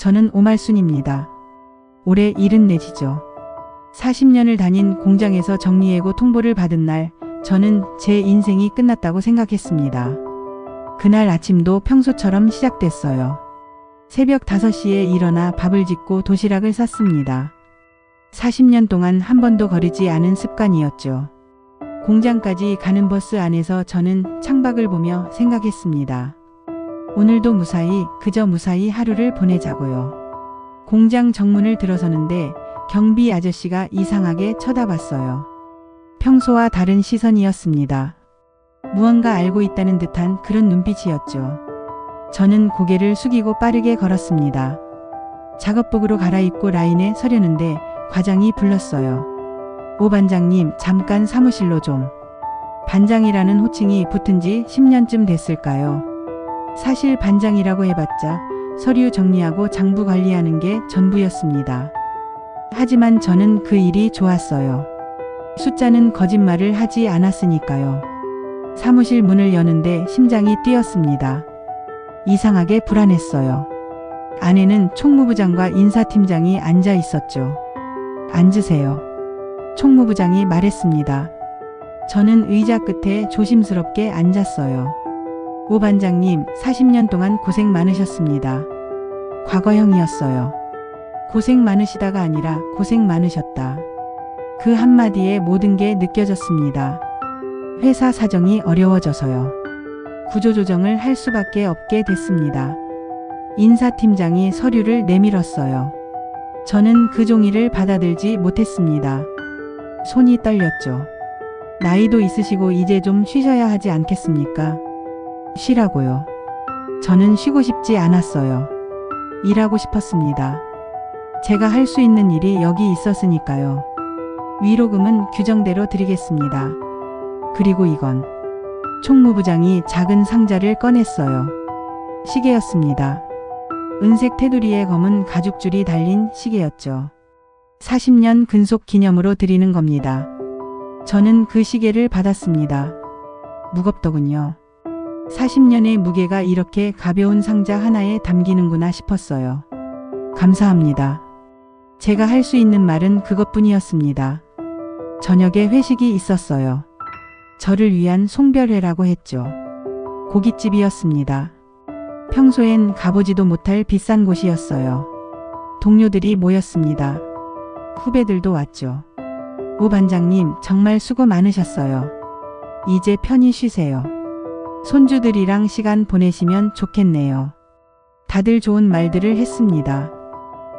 저는 오말순입니다. 올해 74지죠. 40년을 다닌 공장에서 정리해고 통보를 받은 날 저는 제 인생이 끝났다고 생각했습니다. 그날 아침도 평소처럼 시작됐어요. 새벽 5시에 일어나 밥을 짓고 도시락을 쌌습니다. 40년 동안 한 번도 거르지 않은 습관이었죠. 공장까지 가는 버스 안에서 저는 창밖을 보며 생각했습니다. 오늘도 무사히 그저 무사히 하루를 보내자고요. 공장 정문을 들어서는데 경비 아저씨가 이상하게 쳐다봤어요. 평소와 다른 시선이었습니다. 무언가 알고 있다는 듯한 그런 눈빛이었죠. 저는 고개를 숙이고 빠르게 걸었습니다. 작업복으로 갈아입고 라인에 서려는데 과장이 불렀어요. 오 반장님, 잠깐 사무실로 좀. 반장이라는 호칭이 붙은 지 10년쯤 됐을까요? 사실 반장이라고 해봤자 서류 정리하고 장부 관리하는 게 전부였습니다. 하지만 저는 그 일이 좋았어요. 숫자는 거짓말을 하지 않았으니까요. 사무실 문을 여는데 심장이 뛰었습니다. 이상하게 불안했어요. 안에는 총무부장과 인사팀장이 앉아 있었죠. 앉으세요. 총무부장이 말했습니다. 저는 의자 끝에 조심스럽게 앉았어요. 오 반장님, 40년 동안 고생 많으셨습니다. 과거형이었어요. 고생 많으시다가 아니라 고생 많으셨다. 그 한마디에 모든 게 느껴졌습니다. 회사 사정이 어려워져서요. 구조조정을 할 수밖에 없게 됐습니다. 인사팀장이 서류를 내밀었어요. 저는 그 종이를 받아들지 못했습니다. 손이 떨렸죠. 나이도 있으시고 이제 좀 쉬셔야 하지 않겠습니까? 쉬라고요. 저는 쉬고 싶지 않았어요. 일하고 싶었습니다. 제가 할 수 있는 일이 여기 있었으니까요. 위로금은 규정대로 드리겠습니다. 그리고 이건. 총무부장이 작은 상자를 꺼냈어요. 시계였습니다. 은색 테두리에 검은 가죽줄이 달린 시계였죠. 40년 근속 기념으로 드리는 겁니다. 저는 그 시계를 받았습니다. 무겁더군요. 40년의 무게가 이렇게 가벼운 상자 하나에 담기는구나 싶었어요. 감사합니다. 제가 할 수 있는 말은 그것뿐이었습니다. 저녁에 회식이 있었어요. 저를 위한 송별회라고 했죠. 고깃집이었습니다. 평소엔 가보지도 못할 비싼 곳이었어요. 동료들이 모였습니다. 후배들도 왔죠. 오 반장님, 정말 수고 많으셨어요. 이제 편히 쉬세요. 손주들이랑 시간 보내시면 좋겠네요. 다들 좋은 말들을 했습니다.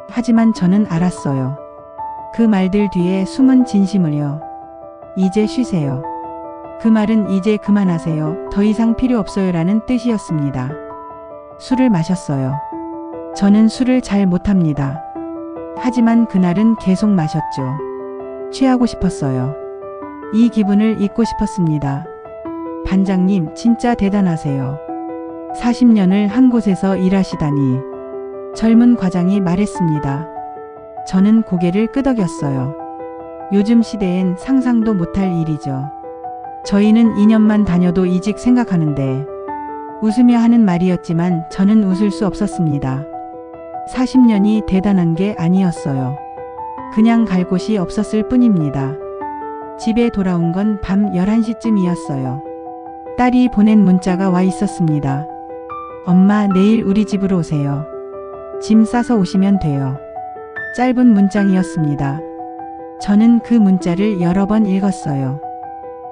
하지만 저는 알았어요. 그 말들 뒤에 숨은 진심을요. 이제 쉬세요. 그 말은 이제 그만하세요. 더 이상 필요 없어요라는 뜻이었습니다. 술을 마셨어요. 저는 술을 잘 못합니다. 하지만 그날은 계속 마셨죠. 취하고 싶었어요. 이 기분을 잊고 싶었습니다. 반장님, 진짜 대단하세요. 40년을 한 곳에서 일하시다니. 젊은 과장이 말했습니다. 저는 고개를 끄덕였어요. 요즘 시대엔 상상도 못할 일이죠. 저희는 2년만 다녀도 이직 생각하는데. 웃으며 하는 말이었지만 저는 웃을 수 없었습니다. 40년이 대단한 게 아니었어요. 그냥 갈 곳이 없었을 뿐입니다. 집에 돌아온 건 밤 11시쯤이었어요. 딸이 보낸 문자가 와 있었습니다. 엄마, 내일 우리 집으로 오세요. 짐 싸서 오시면 돼요. 짧은 문장이었습니다. 저는 그 문자를 여러 번 읽었어요.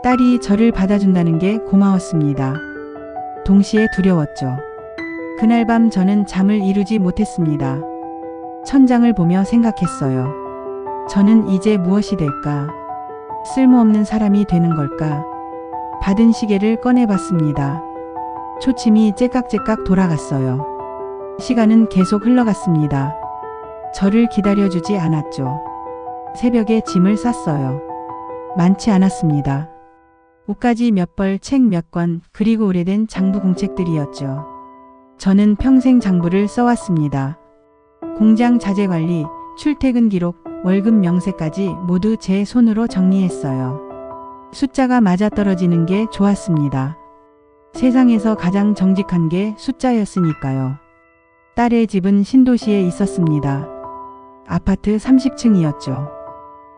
딸이 저를 받아준다는 게 고마웠습니다. 동시에 두려웠죠. 그날 밤 저는 잠을 이루지 못했습니다. 천장을 보며 생각했어요. 저는 이제 무엇이 될까? 쓸모없는 사람이 되는 걸까? 받은 시계를 꺼내봤습니다. 초침이 째깍째깍 돌아갔어요. 시간은 계속 흘러갔습니다. 저를 기다려주지 않았죠. 새벽에 짐을 쌌어요. 많지 않았습니다. 옷가지 몇 벌, 책 몇 권, 그리고 오래된 장부 공책들이었죠. 저는 평생 장부를 써왔습니다. 공장 자재 관리, 출퇴근 기록, 월급 명세까지 모두 제 손으로 정리했어요. 숫자가 맞아떨어지는 게 좋았습니다. 세상에서 가장 정직한 게 숫자였으니까요. 딸의 집은 신도시에 있었습니다. 아파트 30층이었죠.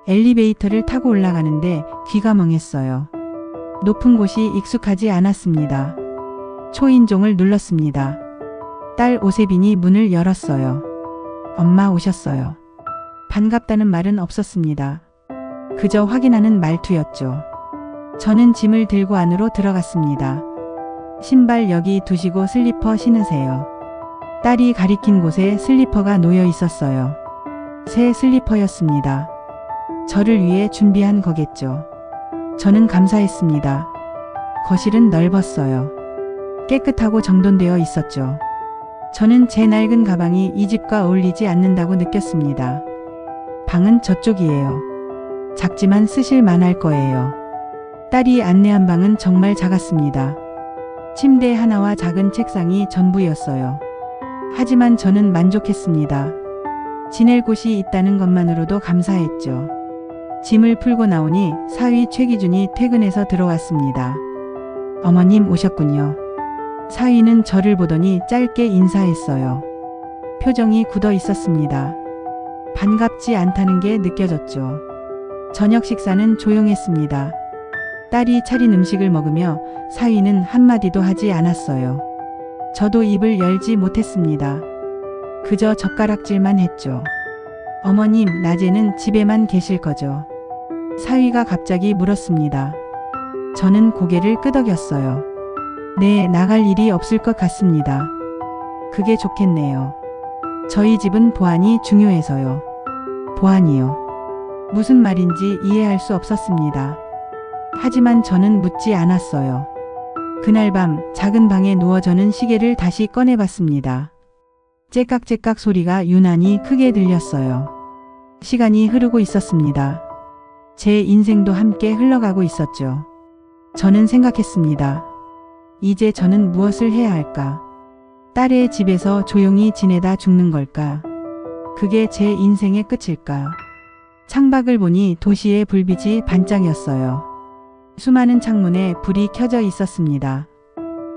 엘리베이터를 타고 올라가는데 귀가 멍했어요. 높은 곳이 익숙하지 않았습니다. 초인종을 눌렀습니다. 딸 오세빈이 문을 열었어요. 엄마 오셨어요. 반갑다는 말은 없었습니다. 그저 확인하는 말투였죠. 저는 짐을 들고 안으로 들어갔습니다. 신발 여기 두시고 슬리퍼 신으세요. 딸이 가리킨 곳에 슬리퍼가 놓여 있었어요. 새 슬리퍼였습니다. 저를 위해 준비한 거겠죠. 저는 감사했습니다. 거실은 넓었어요. 깨끗하고 정돈되어 있었죠. 저는 제 낡은 가방이 이 집과 어울리지 않는다고 느꼈습니다. 방은 저쪽이에요. 작지만 쓰실 만할 거예요. 딸이 안내한 방은 정말 작았습니다. 침대 하나와 작은 책상이 전부였어요. 하지만 저는 만족했습니다. 지낼 곳이 있다는 것만으로도 감사했죠. 짐을 풀고 나오니 사위 최기준이 퇴근해서 들어왔습니다. 어머님 오셨군요. 사위는 저를 보더니 짧게 인사했어요. 표정이 굳어 있었습니다. 반갑지 않다는 게 느껴졌죠. 저녁 식사는 조용했습니다. 딸이 차린 음식을 먹으며 사위는 한마디도 하지 않았어요. 저도 입을 열지 못했습니다. 그저 젓가락질만 했죠. 어머님, 낮에는 집에만 계실 거죠? 사위가 갑자기 물었습니다. 저는 고개를 끄덕였어요. 네, 나갈 일이 없을 것 같습니다. 그게 좋겠네요. 저희 집은 보안이 중요해서요. 보안이요. 무슨 말인지 이해할 수 없었습니다. 하지만 저는 묻지 않았어요. 그날 밤 작은 방에 누워 저는 시계를 다시 꺼내봤습니다. 째깍째깍 소리가 유난히 크게 들렸어요. 시간이 흐르고 있었습니다. 제 인생도 함께 흘러가고 있었죠. 저는 생각했습니다. 이제 저는 무엇을 해야 할까? 딸의 집에서 조용히 지내다 죽는 걸까? 그게 제 인생의 끝일까? 창밖을 보니 도시의 불빛이 반짝였어요. 수많은 창문에 불이 켜져 있었습니다.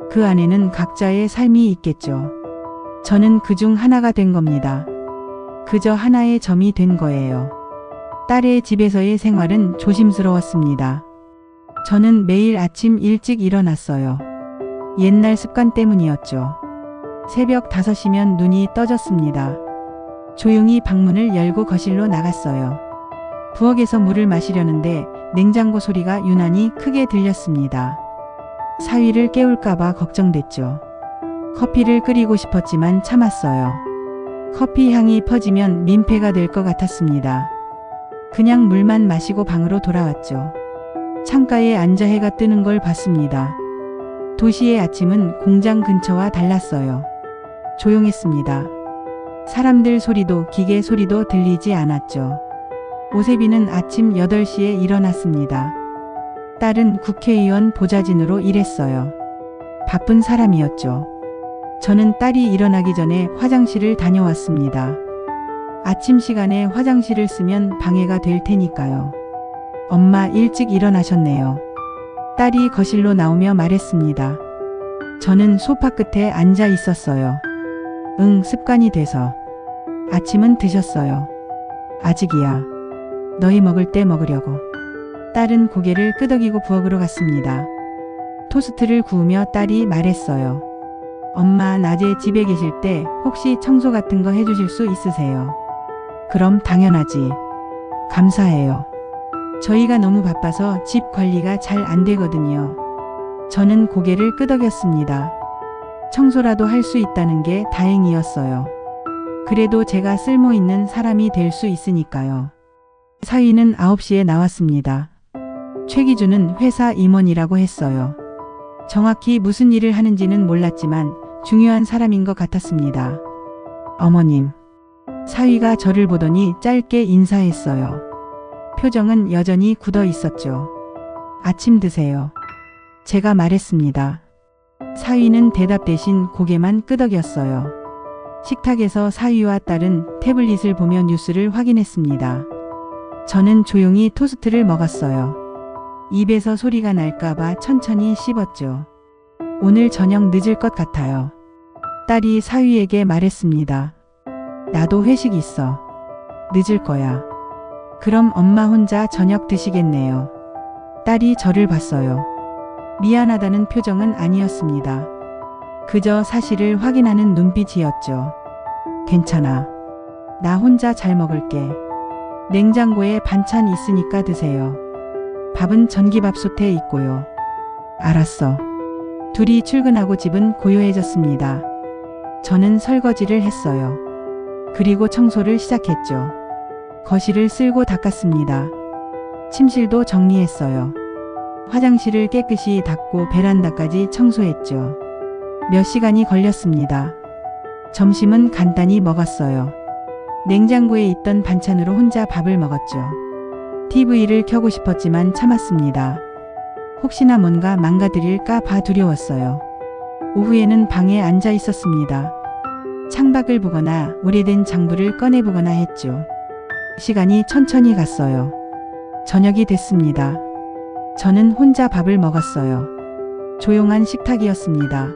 그 안에는 각자의 삶이 있겠죠. 저는 그중 하나가 된 겁니다. 그저 하나의 점이 된 거예요. 딸의 집에서의 생활은 조심스러웠습니다. 저는 매일 아침 일찍 일어났어요. 옛날 습관 때문이었죠. 새벽 5시면 눈이 떠졌습니다. 조용히 방문을 열고 거실로 나갔어요. 부엌에서 물을 마시려는데 냉장고 소리가 유난히 크게 들렸습니다. 사위를 깨울까봐 걱정됐죠. 커피를 끓이고 싶었지만 참았어요. 커피 향이 퍼지면 민폐가 될 것 같았습니다. 그냥 물만 마시고 방으로 돌아왔죠. 창가에 앉아 해가 뜨는 걸 봤습니다. 도시의 아침은 공장 근처와 달랐어요. 조용했습니다. 사람들 소리도 기계 소리도 들리지 않았죠. 오세빈은 아침 8시에 일어났습니다. 딸은 국회의원 보좌진으로 일했어요. 바쁜 사람이었죠. 저는 딸이 일어나기 전에 화장실을 다녀왔습니다. 아침 시간에 화장실을 쓰면 방해가 될 테니까요. 엄마 일찍 일어나셨네요. 딸이 거실로 나오며 말했습니다. 저는 소파 끝에 앉아 있었어요. 습관이 돼서. 아침은 드셨어요? 아직이야. 너희 먹을 때 먹으려고. 딸은 고개를 끄덕이고 부엌으로 갔습니다. 토스트를 구우며 딸이 말했어요. 엄마 낮에 집에 계실 때 혹시 청소 같은 거 해주실 수 있으세요? 그럼 당연하지. 감사해요. 저희가 너무 바빠서 집 관리가 잘 안 되거든요. 저는 고개를 끄덕였습니다. 청소라도 할 수 있다는 게 다행이었어요. 그래도 제가 쓸모 있는 사람이 될 수 있으니까요. 사위는 9시에 나왔습니다. 최기준은 회사 임원이라고 했어요. 정확히 무슨 일을 하는지는 몰랐지만 중요한 사람인 것 같았습니다. 어머님. 사위가 저를 보더니 짧게 인사했어요. 표정은 여전히 굳어 있었죠. 아침 드세요. 제가 말했습니다. 사위는 대답 대신 고개만 끄덕였어요. 식탁에서 사위와 딸은 태블릿을 보며 뉴스를 확인했습니다. 저는 조용히 토스트를 먹었어요. 입에서 소리가 날까봐 천천히 씹었죠. 오늘 저녁 늦을 것 같아요. 딸이 사위에게 말했습니다. 나도 회식 있어. 늦을 거야. 그럼 엄마 혼자 저녁 드시겠네요. 딸이 저를 봤어요. 미안하다는 표정은 아니었습니다. 그저 사실을 확인하는 눈빛이었죠. 괜찮아. 나 혼자 잘 먹을게. 냉장고에 반찬 있으니까 드세요. 밥은 전기밥솥에 있고요. 알았어. 둘이 출근하고 집은 고요해졌습니다. 저는 설거지를 했어요. 그리고 청소를 시작했죠. 거실을 쓸고 닦았습니다. 침실도 정리했어요. 화장실을 깨끗이 닦고 베란다까지 청소했죠. 몇 시간이 걸렸습니다. 점심은 간단히 먹었어요. 냉장고에 있던 반찬으로 혼자 밥을 먹었죠. TV를 켜고 싶었지만 참았습니다. 혹시나 뭔가 망가뜨릴까 봐 두려웠어요. 오후에는 방에 앉아 있었습니다. 창밖을 보거나 오래된 장부를 꺼내보거나 했죠. 시간이 천천히 갔어요. 저녁이 됐습니다. 저는 혼자 밥을 먹었어요. 조용한 식탁이었습니다.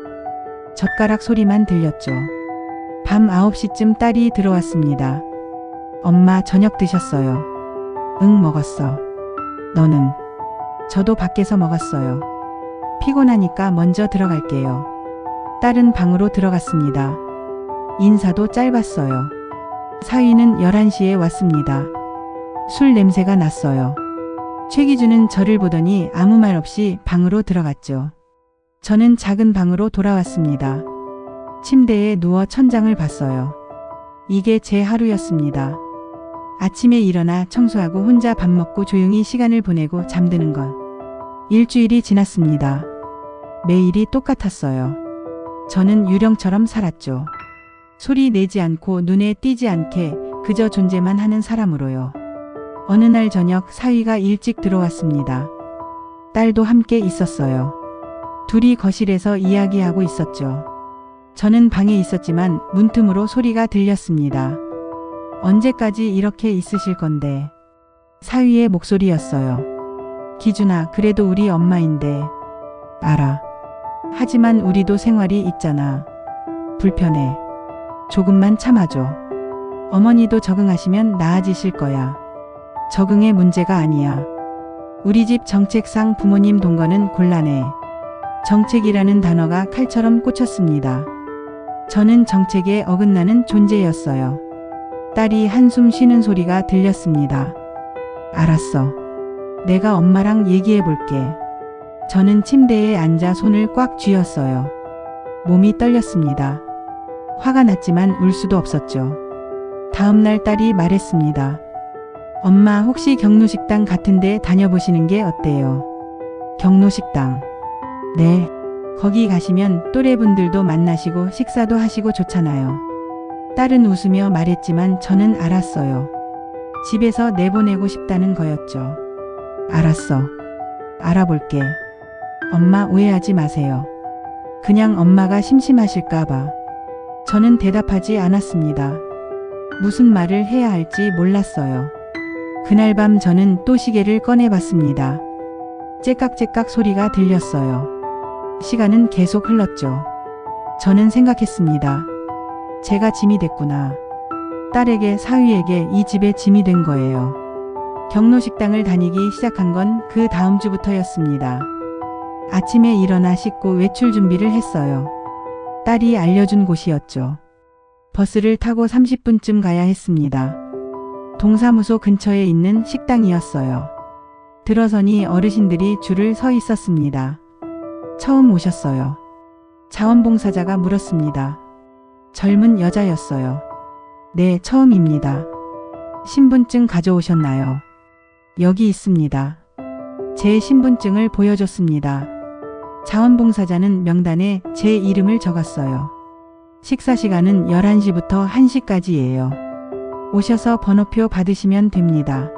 젓가락 소리만 들렸죠. 밤 9시쯤 딸이 들어왔습니다. 엄마 저녁 드셨어요? 응, 먹었어. 너는? 저도 밖에서 먹었어요. 피곤하니까 먼저 들어갈게요. 딸은 방으로 들어갔습니다. 인사도 짧았어요. 사위는 11시에 왔습니다. 술 냄새가 났어요. 최기준은 저를 보더니 아무 말 없이 방으로 들어갔죠. 저는 작은 방으로 돌아왔습니다. 침대에 누워 천장을 봤어요. 이게 제 하루였습니다. 아침에 일어나 청소하고 혼자 밥 먹고 조용히 시간을 보내고 잠드는 것. 일주일이 지났습니다. 매일이 똑같았어요. 저는 유령처럼 살았죠. 소리 내지 않고 눈에 띄지 않게 그저 존재만 하는 사람으로요. 어느 날 저녁 사위가 일찍 들어왔습니다. 딸도 함께 있었어요. 둘이 거실에서 이야기하고 있었죠. 저는 방에 있었지만 문틈으로 소리가 들렸습니다. 언제까지 이렇게 있으실 건데? 사위의 목소리였어요. 기준아, 그래도 우리 엄마인데. 알아. 하지만 우리도 생활이 있잖아. 불편해. 조금만 참아줘. 어머니도 적응하시면 나아지실 거야. 적응의 문제가 아니야. 우리 집 정책상 부모님 동거는 곤란해. 정책이라는 단어가 칼처럼 꽂혔습니다. 저는 정책에 어긋나는 존재였어요. 딸이 한숨 쉬는 소리가 들렸습니다. 알았어. 내가 엄마랑 얘기해 볼게. 저는 침대에 앉아 손을 꽉 쥐었어요. 몸이 떨렸습니다. 화가 났지만 울 수도 없었죠. 다음 날 딸이 말했습니다. 엄마, 혹시 경로식당 같은데 다녀보시는 게 어때요? 경로식당. 네. 거기 가시면 또래분들도 만나시고 식사도 하시고 좋잖아요. 딸은 웃으며 말했지만 저는 알았어요. 집에서 내보내고 싶다는 거였죠. 알았어. 알아볼게. 엄마, 오해하지 마세요. 그냥 엄마가 심심하실까봐. 저는 대답하지 않았습니다. 무슨 말을 해야 할지 몰랐어요. 그날 밤 저는 또 시계를 꺼내봤습니다. 째깍째깍 소리가 들렸어요. 시간은 계속 흘렀죠. 저는 생각했습니다. 제가 짐이 됐구나. 딸에게, 사위에게 이 집에 짐이 된 거예요. 경로식당을 다니기 시작한 건 그 다음 주부터였습니다. 아침에 일어나 씻고 외출 준비를 했어요. 딸이 알려준 곳이었죠. 버스를 타고 30분쯤 가야 했습니다. 동사무소 근처에 있는 식당이었어요. 들어서니 어르신들이 줄을 서 있었습니다. 처음 오셨어요. 자원봉사자가 물었습니다. 젊은 여자였어요. 네, 처음입니다. 신분증 가져오셨나요? 여기 있습니다. 제 신분증을 보여줬습니다. 자원봉사자는 명단에 제 이름을 적었어요. 식사 시간은 11시부터 1시까지예요. 오셔서 번호표 받으시면 됩니다.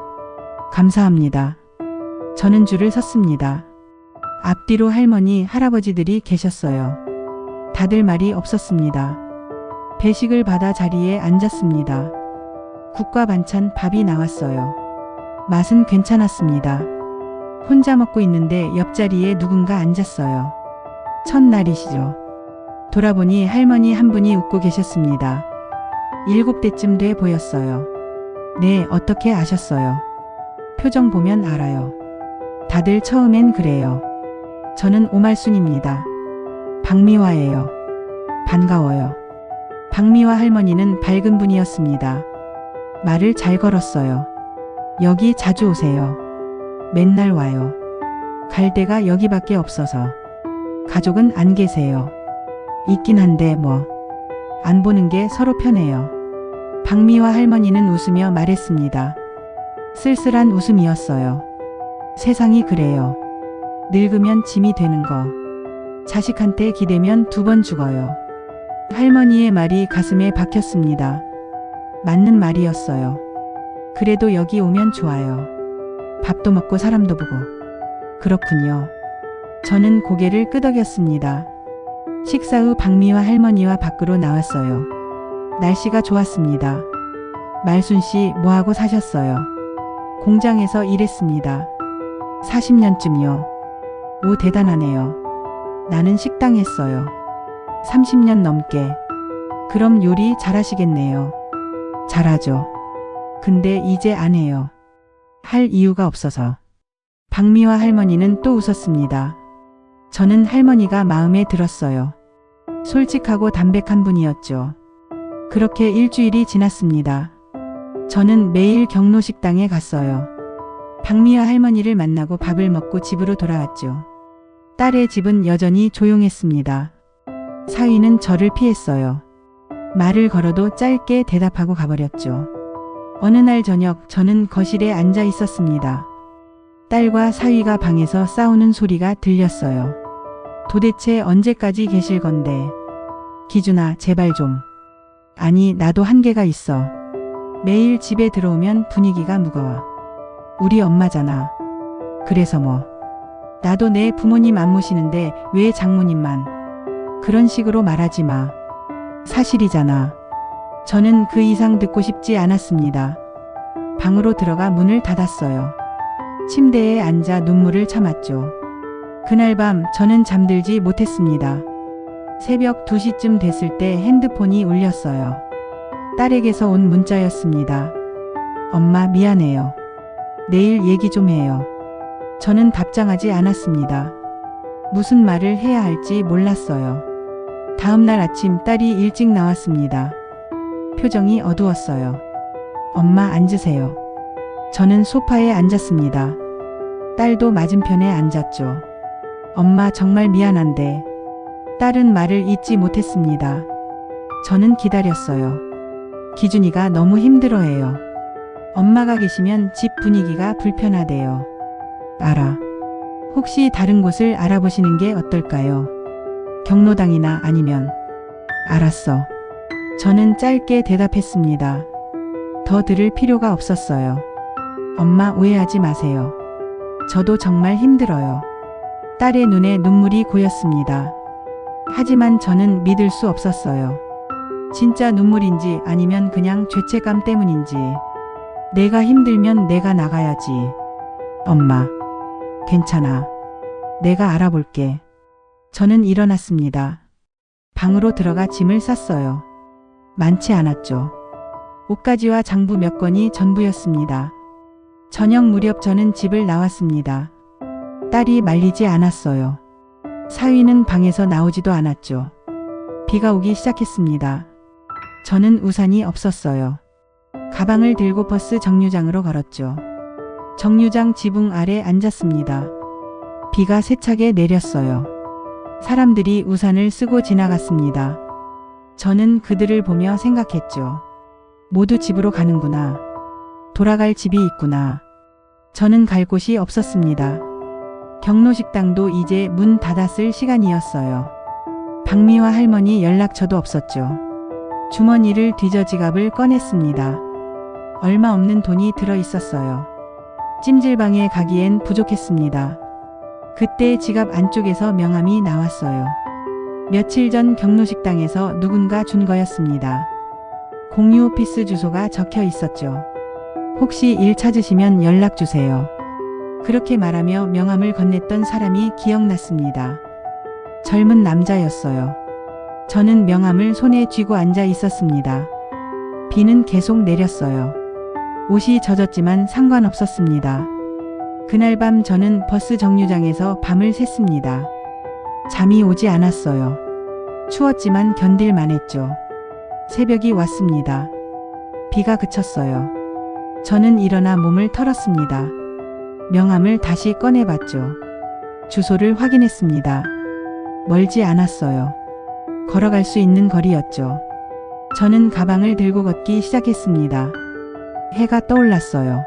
감사합니다. 저는 줄을 섰습니다. 앞뒤로 할머니, 할아버지들이 계셨어요. 다들 말이 없었습니다. 배식을 받아 자리에 앉았습니다. 국과 반찬, 밥이 나왔어요. 맛은 괜찮았습니다. 혼자 먹고 있는데 옆자리에 누군가 앉았어요. 첫날이시죠. 돌아보니 할머니 한 분이 웃고 계셨습니다. 7대쯤 돼 보였어요. 네, 어떻게 아셨어요? 표정 보면 알아요. 다들 처음엔 그래요. 저는 오말순입니다. 박미화예요. 반가워요. 박미화 할머니는 밝은 분이었습니다. 말을 잘 걸었어요. 여기 자주 오세요. 맨날 와요. 갈 데가 여기밖에 없어서. 가족은 안 계세요. 있긴 한데 뭐. 안 보는 게 서로 편해요. 박미화 할머니는 웃으며 말했습니다. 쓸쓸한 웃음이었어요. 세상이 그래요. 늙으면 짐이 되는 거. 자식한테 기대면 2번 죽어요. 할머니의 말이 가슴에 박혔습니다. 맞는 말이었어요. 그래도 여기 오면 좋아요. 밥도 먹고 사람도 보고. 그렇군요. 저는 고개를 끄덕였습니다. 식사 후 박미화 할머니와 밖으로 나왔어요. 날씨가 좋았습니다. 말순 씨 뭐하고 사셨어요? 공장에서 일했습니다. 40년쯤요. 오, 대단하네요. 나는 식당 했어요. 30년 넘게. 그럼 요리 잘하시겠네요. 잘하죠. 근데 이제 안 해요. 할 이유가 없어서. 박미화 할머니는 또 웃었습니다. 저는 할머니가 마음에 들었어요. 솔직하고 담백한 분이었죠. 그렇게 일주일이 지났습니다. 저는 매일 경로식당에 갔어요. 박미화 할머니를 만나고 밥을 먹고 집으로 돌아왔죠. 딸의 집은 여전히 조용했습니다. 사위는 저를 피했어요. 말을 걸어도 짧게 대답하고 가버렸죠. 어느 날 저녁 저는 거실에 앉아 있었습니다. 딸과 사위가 방에서 싸우는 소리가 들렸어요. 도대체 언제까지 계실 건데? 기준아, 제발 좀. 아니, 나도 한계가 있어. 매일 집에 들어오면 분위기가 무거워. 우리 엄마잖아. 그래서 뭐. 나도 내 부모님 안 모시는데 왜 장모님만. 그런 식으로 말하지 마. 사실이잖아. 저는 그 이상 듣고 싶지 않았습니다. 방으로 들어가 문을 닫았어요. 침대에 앉아 눈물을 참았죠. 그날 밤 저는 잠들지 못했습니다. 새벽 2시쯤 됐을 때 핸드폰이 울렸어요. 딸에게서 온 문자였습니다. 엄마 미안해요. 내일 얘기 좀 해요. 저는 답장하지 않았습니다. 무슨 말을 해야 할지 몰랐어요. 다음날 아침 딸이 일찍 나왔습니다. 표정이 어두웠어요. 엄마 앉으세요. 저는 소파에 앉았습니다. 딸도 맞은편에 앉았죠. 엄마 정말 미안한데. 딸은 말을 잇지 못했습니다. 저는 기다렸어요. 기준이가 너무 힘들어해요. 엄마가 계시면 집 분위기가 불편하대요. 알아. 혹시 다른 곳을 알아보시는 게 어떨까요? 경로당이나 아니면. 알았어. 저는 짧게 대답했습니다. 더 들을 필요가 없었어요. 엄마 오해하지 마세요. 저도 정말 힘들어요. 딸의 눈에 눈물이 고였습니다. 하지만 저는 믿을 수 없었어요. 진짜 눈물인지 아니면 그냥 죄책감 때문인지. 내가 힘들면 내가 나가야지. 엄마, 괜찮아. 내가 알아볼게. 저는 일어났습니다. 방으로 들어가 짐을 쌌어요. 많지 않았죠. 옷가지와 장부 몇 건이 전부였습니다. 저녁 무렵 저는 집을 나왔습니다. 딸이 말리지 않았어요. 사위는 방에서 나오지도 않았죠. 비가 오기 시작했습니다. 저는 우산이 없었어요. 가방을 들고 버스 정류장으로 걸었죠. 정류장 지붕 아래 앉았습니다. 비가 세차게 내렸어요. 사람들이 우산을 쓰고 지나갔습니다. 저는 그들을 보며 생각했죠. 모두 집으로 가는구나. 돌아갈 집이 있구나. 저는 갈 곳이 없었습니다. 경로식당도 이제 문 닫았을 시간이었어요. 박미화 할머니 연락처도 없었죠. 주머니를 뒤져 지갑을 꺼냈습니다. 얼마 없는 돈이 들어 있었어요. 찜질방에 가기엔 부족했습니다. 그때 지갑 안쪽에서 명함이 나왔어요. 며칠 전 경로식당에서 누군가 준 거였습니다. 공유 오피스 주소가 적혀 있었죠. 혹시 일 찾으시면 연락 주세요. 그렇게 말하며 명함을 건넸던 사람이 기억났습니다. 젊은 남자였어요. 저는 명함을 손에 쥐고 앉아 있었습니다. 비는 계속 내렸어요. 옷이 젖었지만 상관없었습니다. 그날 밤 저는 버스 정류장에서 밤을 샜습니다. 잠이 오지 않았어요. 추웠지만 견딜만 했죠. 새벽이 왔습니다. 비가 그쳤어요. 저는 일어나 몸을 털었습니다. 명함을 다시 꺼내봤죠. 주소를 확인했습니다. 멀지 않았어요. 걸어갈 수 있는 거리였죠. 저는 가방을 들고 걷기 시작했습니다. 해가 떠올랐어요.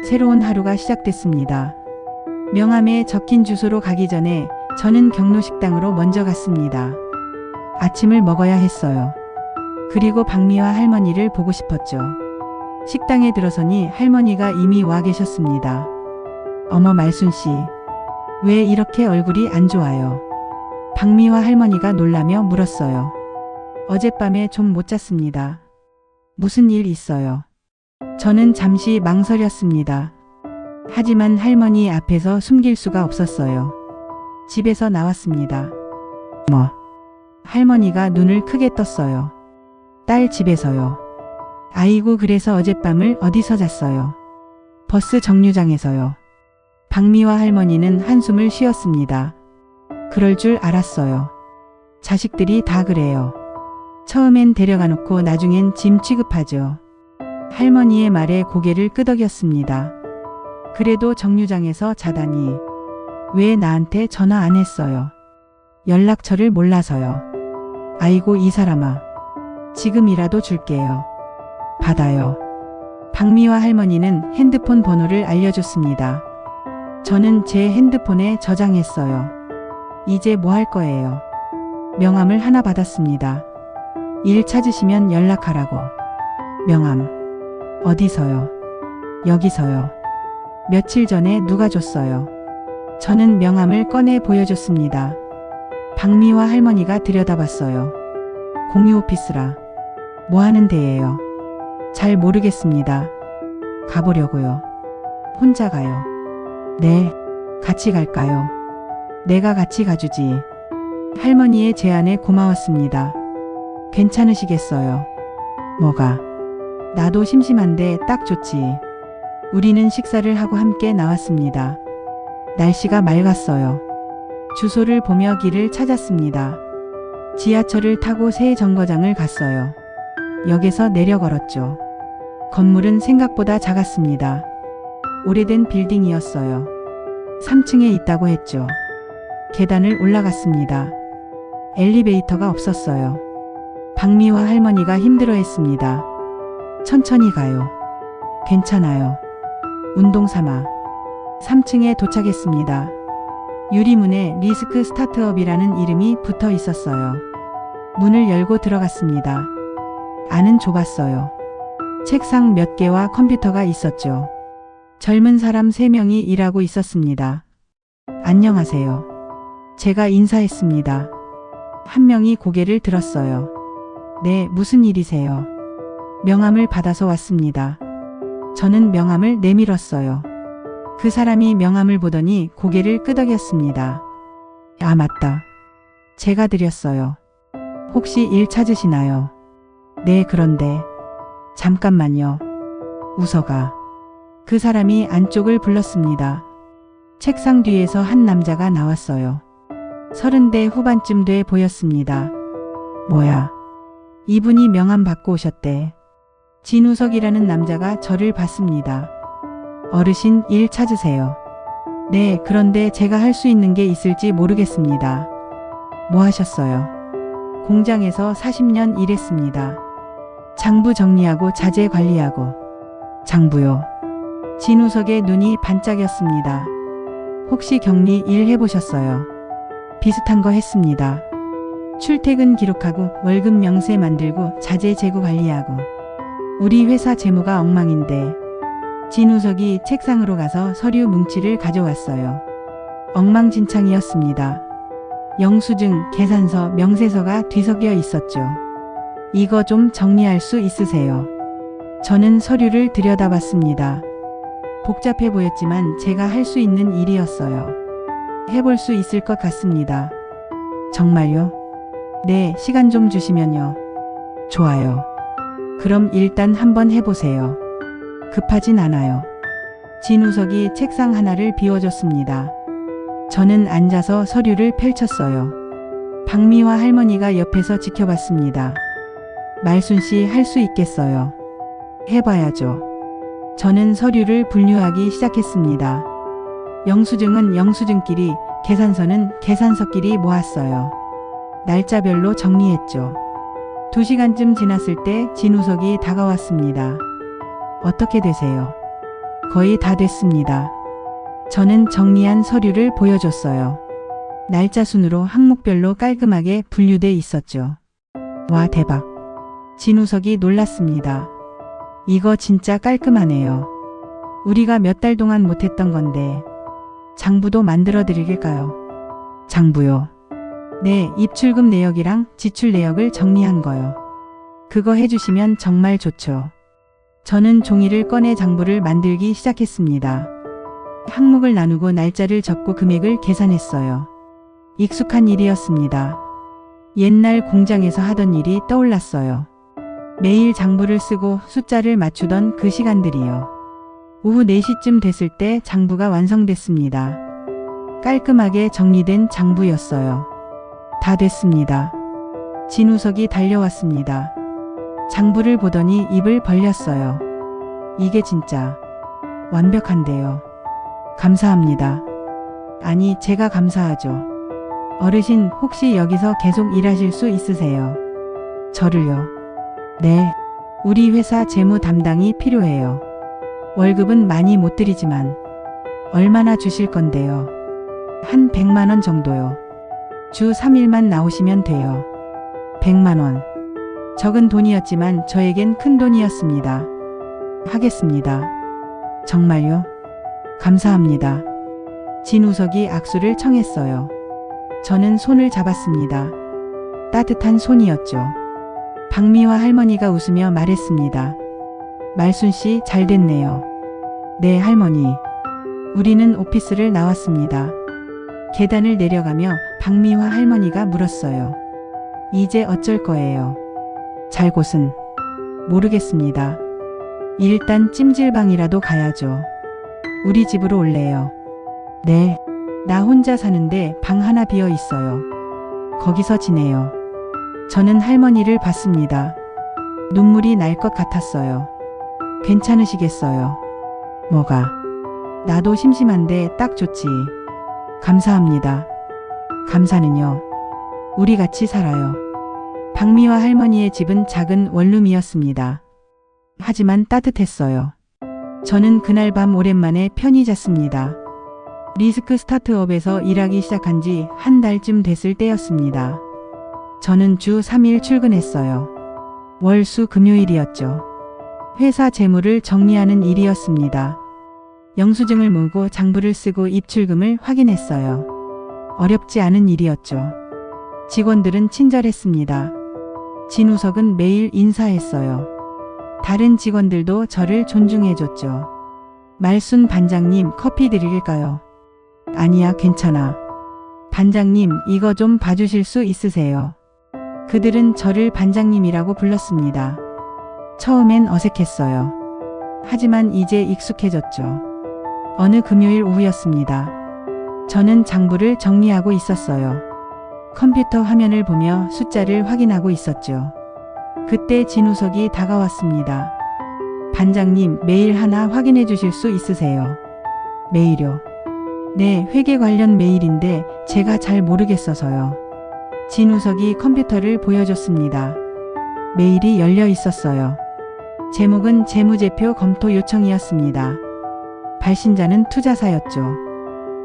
새로운 하루가 시작됐습니다. 명함에 적힌 주소로 가기 전에 저는 경로식당으로 먼저 갔습니다. 아침을 먹어야 했어요. 그리고 박미화 할머니를 보고 싶었죠. 식당에 들어서니 할머니가 이미 와 계셨습니다. 어머 말순씨, 왜 이렇게 얼굴이 안 좋아요? 박미화 할머니가 놀라며 물었어요. 어젯밤에 좀 못 잤습니다. 무슨 일 있어요? 저는 잠시 망설였습니다. 하지만 할머니 앞에서 숨길 수가 없었어요. 집에서 나왔습니다. 뭐? 할머니가 눈을 크게 떴어요. 딸 집에서요. 아이고 그래서 어젯밤을 어디서 잤어요? 버스 정류장에서요. 박미화 할머니는 한숨을 쉬었습니다. 그럴 줄 알았어요. 자식들이 다 그래요. 처음엔 데려가 놓고 나중엔 짐 취급하죠. 할머니의 말에 고개를 끄덕였습니다. 그래도 정류장에서 자다니. 왜 나한테 전화 안 했어요? 연락처를 몰라서요. 아이고 이 사람아. 지금이라도 줄게요. 받아요. 박미화 할머니는 핸드폰 번호를 알려줬습니다. 저는 제 핸드폰에 저장했어요. 이제 뭐 할 거예요? 명함을 하나 받았습니다. 일 찾으시면 연락하라고. 명함. 어디서요? 여기서요. 며칠 전에 누가 줬어요? 저는 명함을 꺼내 보여줬습니다. 박미화 할머니가 들여다봤어요. 공유 오피스라. 뭐 하는 데예요? 잘 모르겠습니다. 가보려고요. 혼자 가요. 네, 같이 갈까요? 내가 같이 가주지. 할머니의 제안에 고마웠습니다. 괜찮으시겠어요? 뭐가? 나도 심심한데 딱 좋지. 우리는 식사를 하고 함께 나왔습니다. 날씨가 맑았어요. 주소를 보며 길을 찾았습니다. 지하철을 타고 새 정거장을 갔어요. 역에서 내려 걸었죠. 건물은 생각보다 작았습니다. 오래된 빌딩이었어요. 3층에 있다고 했죠. 계단을 올라갔습니다. 엘리베이터가 없었어요. 박미화 할머니가 힘들어했습니다. 천천히 가요. 괜찮아요. 운동 삼아. 3층에 도착했습니다. 유리문에 리스크 스타트업이라는 이름이 붙어 있었어요. 문을 열고 들어갔습니다. 안은 좁았어요. 책상 몇 개와 컴퓨터가 있었죠. 젊은 사람 3명이 일하고 있었습니다. 안녕하세요. 제가 인사했습니다. 한 명이 고개를 들었어요. 네, 무슨 일이세요? 명함을 받아서 왔습니다. 저는 명함을 내밀었어요. 그 사람이 명함을 보더니 고개를 끄덕였습니다. 아, 맞다. 제가 드렸어요. 혹시 일 찾으시나요? 네, 그런데. 잠깐만요. 웃어가. 그 사람이 안쪽을 불렀습니다. 책상 뒤에서 한 남자가 나왔어요. 30대 후반쯤 돼 보였습니다. 뭐야? 이분이 명함 받고 오셨대. 진우석이라는 남자가 저를 봤습니다. 어르신 일 찾으세요. 네, 그런데 제가 할 수 있는 게 있을지 모르겠습니다. 뭐 하셨어요? 공장에서 40년 일했습니다. 장부 정리하고 자재 관리하고. 장부요. 진우석의 눈이 반짝였습니다. 혹시 격리 일 해보셨어요? 비슷한 거 했습니다. 출퇴근 기록하고 월급 명세 만들고 자재 재고 관리하고. 우리 회사 재무가 엉망인데. 진우석이 책상으로 가서 서류 뭉치를 가져왔어요. 엉망진창이었습니다. 영수증, 계산서, 명세서가 뒤섞여 있었죠. 이거 좀 정리할 수 있으세요? 저는 서류를 들여다봤습니다. 복잡해 보였지만 제가 할 수 있는 일이었어요. 해볼 수 있을 것 같습니다. 정말요? 네, 시간 좀 주시면요. 좋아요. 그럼 일단 한번 해보세요. 급하진 않아요. 진우석이 책상 하나를 비워줬습니다. 저는 앉아서 서류를 펼쳤어요. 박미화 할머니가 옆에서 지켜봤습니다. 말순 씨 할 수 있겠어요. 해봐야죠. 저는 서류를 분류하기 시작했습니다. 영수증은 영수증끼리, 계산서는 계산서끼리 모았어요. 날짜별로 정리했죠. 2시간쯤 지났을 때 진우석이 다가왔습니다. 어떻게 되세요? 거의 다 됐습니다. 저는 정리한 서류를 보여줬어요. 날짜 순으로 항목별로 깔끔하게 분류돼 있었죠. 와, 대박. 진우석이 놀랐습니다. 이거 진짜 깔끔하네요. 우리가 몇 달 동안 못했던 건데 장부도 만들어 드릴까요? 장부요? 네, 입출금 내역이랑 지출 내역을 정리한 거요. 그거 해주시면 정말 좋죠. 저는 종이를 꺼내 장부를 만들기 시작했습니다. 항목을 나누고 날짜를 적고 금액을 계산했어요. 익숙한 일이었습니다. 옛날 공장에서 하던 일이 떠올랐어요. 매일 장부를 쓰고 숫자를 맞추던 그 시간들이요. 오후 4시쯤 됐을 때 장부가 완성됐습니다. 깔끔하게 정리된 장부였어요. 다 됐습니다. 진우석이 달려왔습니다. 장부를 보더니 입을 벌렸어요. 이게 진짜 완벽한데요. 감사합니다. 아니, 제가 감사하죠. 어르신, 혹시 여기서 계속 일하실 수 있으세요? 저를요? 네. 우리 회사 재무 담당이 필요해요. 월급은 많이 못 드리지만 얼마나 주실 건데요? 한 100만 원 정도요. 주 3일만 나오시면 돼요. 100만 원. 적은 돈이었지만 저에겐 큰 돈이었습니다. 하겠습니다. 정말요? 감사합니다. 진우석이 악수를 청했어요. 저는 손을 잡았습니다. 따뜻한 손이었죠. 박미화 할머니가 웃으며 말했습니다. 말순 씨, 잘 됐네요. 네, 할머니. 우리는 오피스를 나왔습니다. 계단을 내려가며 박미화 할머니가 물었어요. 이제 어쩔 거예요? 잘 곳은 모르겠습니다. 일단 찜질방이라도 가야죠. 우리 집으로 올래요? 네. 나 혼자 사는데 방 하나 비어 있어요. 거기서 지내요. 저는 할머니를 봤습니다. 눈물이 날 것 같았어요. 괜찮으시겠어요? 뭐가? 나도 심심한데 딱 좋지. 감사합니다. 감사는요. 우리 같이 살아요. 박미화 할머니의 집은 작은 원룸이었습니다. 하지만 따뜻했어요. 저는 그날 밤 오랜만에 편히 잤습니다. 리스크 스타트업에서 일하기 시작한 지 한 달쯤 됐을 때였습니다. 저는 주 3일 출근했어요. 월, 수, 금요일이었죠. 회사 재무를 정리하는 일이었습니다. 영수증을 모으고 장부를 쓰고 입출금을 확인했어요. 어렵지 않은 일이었죠. 직원들은 친절했습니다. 진우석은 매일 인사했어요. 다른 직원들도 저를 존중해줬죠. 말순 반장님, 커피 드릴까요? 아니야, 괜찮아. 반장님, 이거 좀 봐주실 수 있으세요? 그들은 저를 반장님이라고 불렀습니다. 처음엔 어색했어요. 하지만 이제 익숙해졌죠. 어느 금요일 오후였습니다. 저는 장부를 정리하고 있었어요. 컴퓨터 화면을 보며 숫자를 확인하고 있었죠. 그때 진우석이 다가왔습니다. 반장님, 메일 하나 확인해 주실 수 있으세요? 메일요? 네, 회계 관련 메일인데 제가 잘 모르겠어서요. 진우석이 컴퓨터를 보여줬습니다. 메일이 열려 있었어요. 제목은 재무제표 검토 요청이었습니다. 발신자는 투자사였죠.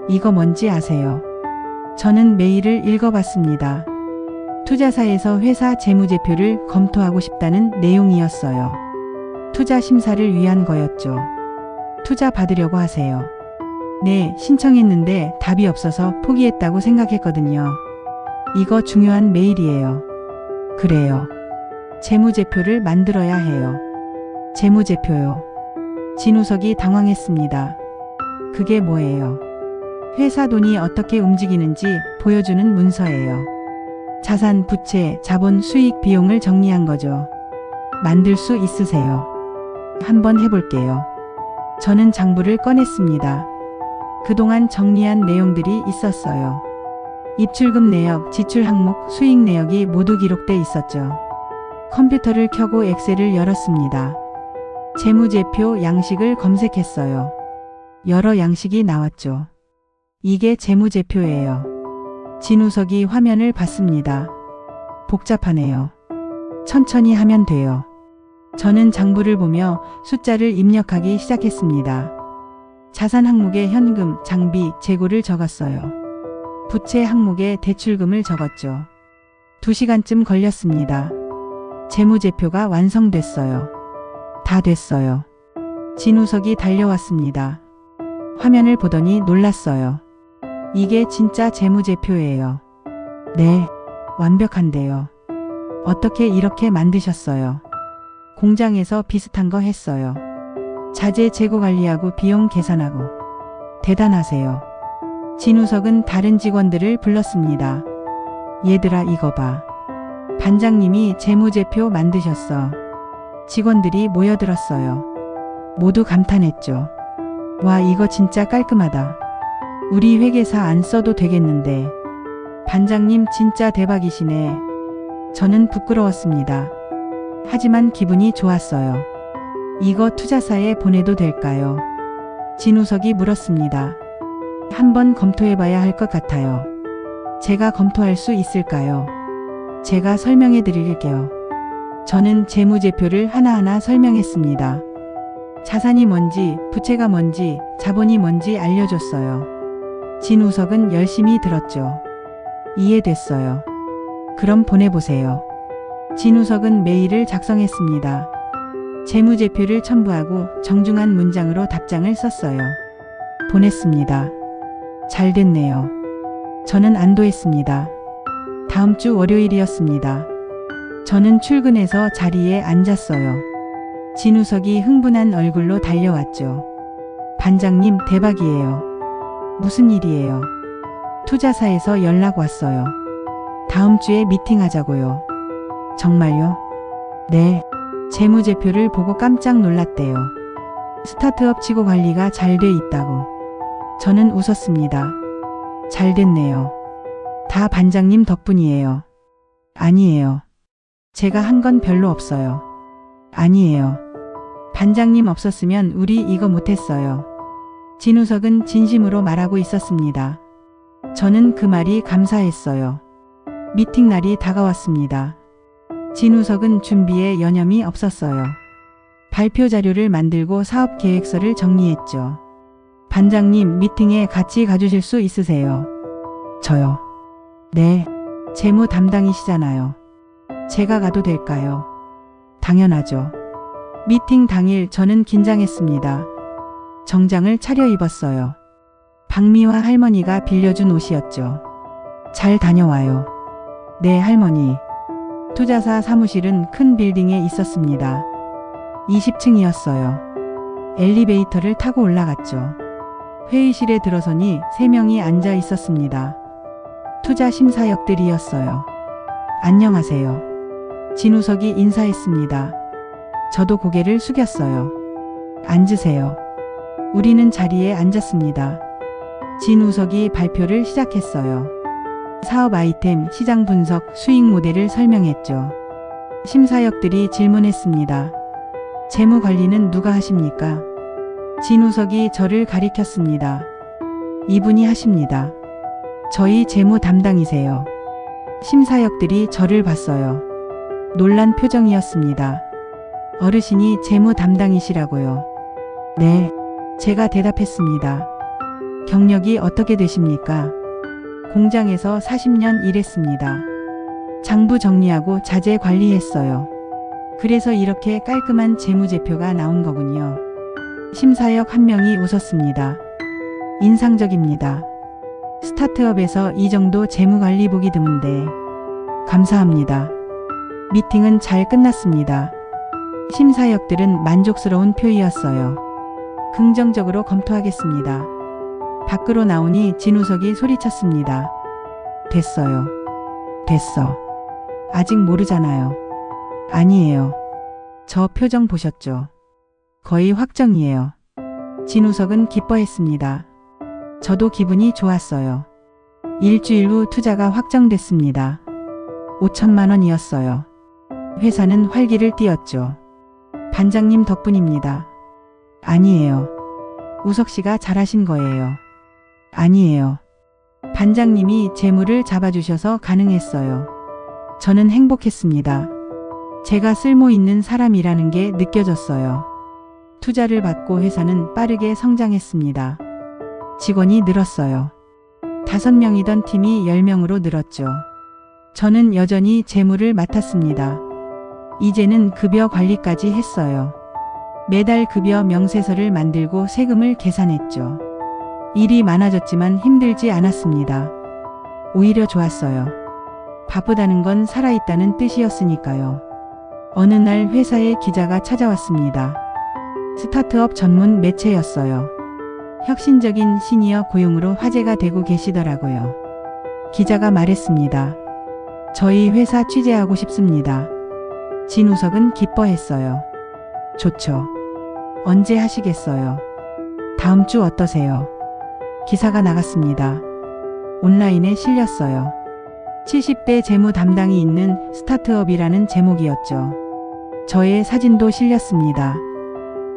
이거 뭔지 아세요? 저는 메일을 읽어봤습니다. 투자사에서 회사 재무제표를 검토하고 싶다는 내용이었어요. 투자 심사를 위한 거였죠. 투자 받으려고 하세요? 네, 신청했는데 답이 없어서 포기했다고 생각했거든요. 이거 중요한 메일이에요. 그래요. 재무제표를 만들어야 해요. 재무제표요. 진우석이 당황했습니다. 그게 뭐예요? 회사 돈이 어떻게 움직이는지 보여주는 문서예요. 자산, 부채, 자본, 수익, 비용을 정리한 거죠. 만들 수 있으세요? 한번 해볼게요. 저는 장부를 꺼냈습니다. 그동안 정리한 내용들이 있었어요. 입출금 내역, 지출 항목, 수익 내역이 모두 기록돼 있었죠. 컴퓨터를 켜고 엑셀을 열었습니다. 재무제표 양식을 검색했어요. 여러 양식이 나왔죠. 이게 재무제표예요. 진우석이 화면을 봤습니다. 복잡하네요. 천천히 하면 돼요. 저는 장부를 보며 숫자를 입력하기 시작했습니다. 자산 항목에 현금, 장비, 재고를 적었어요. 부채 항목에 대출금을 적었죠. 2시간쯤 걸렸습니다. 재무제표가 완성됐어요. 다 됐어요. 진우석이 달려왔습니다. 화면을 보더니 놀랐어요. 이게 진짜 재무제표예요. 네, 완벽한데요. 어떻게 이렇게 만드셨어요? 공장에서 비슷한 거 했어요. 자재 재고 관리하고 비용 계산하고. 대단하세요. 진우석은 다른 직원들을 불렀습니다. 얘들아 이거 봐. 반장님이 재무제표 만드셨어. 직원들이 모여들었어요. 모두 감탄했죠. 와 이거 진짜 깔끔하다. 우리 회계사 안 써도 되겠는데. 반장님 진짜 대박이시네. 저는 부끄러웠습니다. 하지만 기분이 좋았어요. 이거 투자사에 보내도 될까요? 진우석이 물었습니다. 한번 검토해봐야 할 것 같아요. 제가 검토할 수 있을까요? 제가 설명해 드릴게요. 저는 재무제표를 하나하나 설명했습니다. 자산이 뭔지, 부채가 뭔지, 자본이 뭔지 알려줬어요. 진우석은 열심히 들었죠. 이해됐어요. 그럼 보내보세요. 진우석은 메일을 작성했습니다. 재무제표를 첨부하고 정중한 문장으로 답장을 썼어요. 보냈습니다. 잘 됐네요. 저는 안도했습니다. 다음 주 월요일이었습니다. 저는 출근해서 자리에 앉았어요. 진우석이 흥분한 얼굴로 달려왔죠. 반장님 대박이에요. 무슨 일이에요? 투자사에서 연락 왔어요. 다음 주에 미팅하자고요. 정말요? 네. 재무제표를 보고 깜짝 놀랐대요. 스타트업 치고 관리가 잘 돼 있다고. 저는 웃었습니다. 잘 됐네요. 다 반장님 덕분이에요. 아니에요. 제가 한 건 별로 없어요. 아니에요. 반장님 없었으면 우리 이거 못했어요. 진우석은 진심으로 말하고 있었습니다. 저는 그 말이 감사했어요. 미팅 날이 다가왔습니다. 진우석은 준비에 여념이 없었어요. 발표 자료를 만들고 사업 계획서를 정리했죠. 반장님 미팅에 같이 가주실 수 있으세요? 저요. 네. 재무 담당이시잖아요. 제가 가도 될까요? 당연하죠. 미팅 당일 저는 긴장했습니다. 정장을 차려입었어요. 박미화 할머니가 빌려준 옷이었죠. 잘 다녀와요. 네, 할머니. 투자사 사무실은 큰 빌딩에 있었습니다. 20층이었어요. 엘리베이터를 타고 올라갔죠. 회의실에 들어서니 3명이 앉아 있었습니다. 투자 심사역들이었어요. 안녕하세요. 진우석이 인사했습니다. 저도 고개를 숙였어요. 앉으세요. 우리는 자리에 앉았습니다. 진우석이 발표를 시작했어요. 사업 아이템, 시장 분석, 수익 모델을 설명했죠. 심사역들이 질문했습니다. 재무 관리는 누가 하십니까? 진우석이 저를 가리켰습니다. 이분이 하십니다. 저희 재무 담당이세요. 심사역들이 저를 봤어요. 놀란 표정이었습니다. 어르신이 재무 담당이시라고요. 네, 제가 대답했습니다. 경력이 어떻게 되십니까? 공장에서 40년 일했습니다. 장부 정리하고 자재 관리했어요. 그래서 이렇게 깔끔한 재무제표가 나온 거군요. 심사역 한 명이 웃었습니다. 인상적입니다. 스타트업에서 이 정도 재무관리 보기 드문데. 감사합니다. 미팅은 잘 끝났습니다. 심사역들은 만족스러운 표이였어요. 긍정적으로 검토하겠습니다. 밖으로 나오니 진우석이 소리쳤습니다. 됐어요. 됐어. 아직 모르잖아요. 아니에요. 저 표정 보셨죠? 거의 확정이에요. 진우석은 기뻐했습니다. 저도 기분이 좋았어요. 일주일 후 투자가 확정됐습니다. 5천만 원이었어요. 회사는 활기를 띠었죠. 반장님 덕분입니다. 아니에요. 우석 씨가 잘하신 거예요. 아니에요. 반장님이 재물을 잡아주셔서 가능했어요. 저는 행복했습니다. 제가 쓸모 있는 사람이라는 게 느껴졌어요. 투자를 받고 회사는 빠르게 성장했습니다. 직원이 늘었어요. 5명이던 팀이 10명으로 늘었죠. 저는 여전히 재물을 맡았습니다. 이제는 급여 관리까지 했어요. 매달 급여 명세서를 만들고 세금을 계산했죠. 일이 많아졌지만 힘들지 않았습니다. 오히려 좋았어요. 바쁘다는 건 살아있다는 뜻이었으니까요. 어느 날 회사에 기자가 찾아왔습니다. 스타트업 전문 매체였어요. 혁신적인 시니어 고용으로 화제가 되고 계시더라고요. 기자가 말했습니다. 저희 회사 취재하고 싶습니다. 진우석은 기뻐했어요. 좋죠. 언제 하시겠어요? 다음 주 어떠세요? 기사가 나갔습니다. 온라인에 실렸어요. 70대 재무 담당이 있는 스타트업이라는 제목이었죠. 저의 사진도 실렸습니다.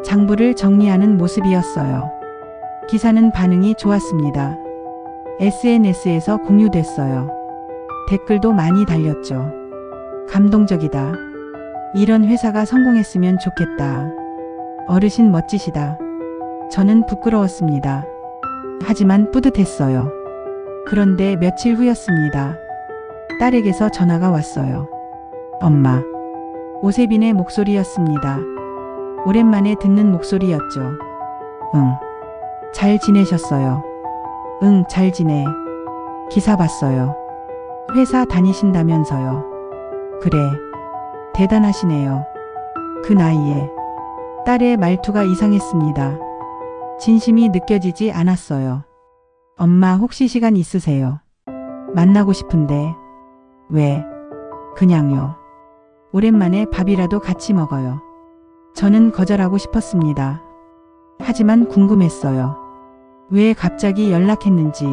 장부를 정리하는 모습이었어요. 기사는 반응이 좋았습니다. SNS에서 공유됐어요. 댓글도 많이 달렸죠. 감동적이다. 이런 회사가 성공했으면 좋겠다. 어르신 멋지시다. 저는 부끄러웠습니다. 하지만 뿌듯했어요. 그런데 며칠 후였습니다. 딸에게서 전화가 왔어요. 엄마. 오세빈의 목소리였습니다. 오랜만에 듣는 목소리였죠. 응. 잘 지내셨어요? 응, 잘 지내. 기사 봤어요. 회사 다니신다면서요. 그래. 대단하시네요. 그 나이에. 딸의 말투가 이상했습니다. 진심이 느껴지지 않았어요. 엄마 혹시 시간 있으세요? 만나고 싶은데. 왜? 그냥요. 오랜만에 밥이라도 같이 먹어요. 저는 거절하고 싶었습니다. 하지만 궁금했어요. 왜 갑자기 연락했는지.